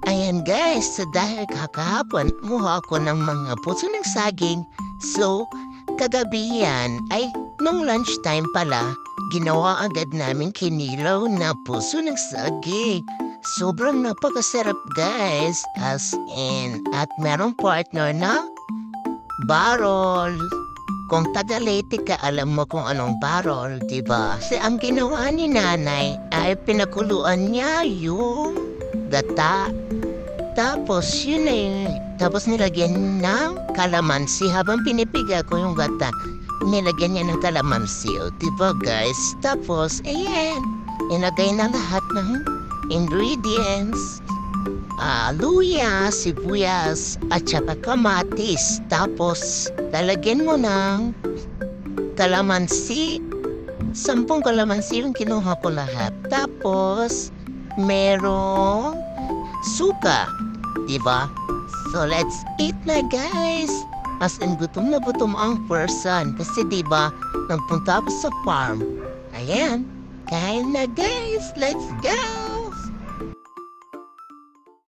Ayan guys, so dahil kakahapon, kumuha ako ng mga puso ng saging. So, kagabi yan ay nung lunchtime pala, ginawa agad namin kinilaw na puso ng saging. Sobrang napakasarap guys, as in. At merong partner na barol. Kung taga-Leyte ka, alam mo kung anong barol, diba? Kasi ang ginawa ni nanay ay pinakuluan niya yung gata. Tapos yun eh, tapos nilagyan ng kalamansi. Habang pinipiga ko yung gata, nilagyan niya ng kalamansi. O, diba guys? Tapos, ayan, inagay na lahat ng ingredients. Luya, sibuyas, at saka kamatis. Tapos, lalagyan mo ng kalamansi. 10 kalamansi yung kinuha ko lahat. Tapos, merong suka. Diba? So, let's eat na, guys! As in, gutom na gutom ang person. Kasi, diba, nagpunta ako sa farm. Ayan, kain na, guys! Let's go!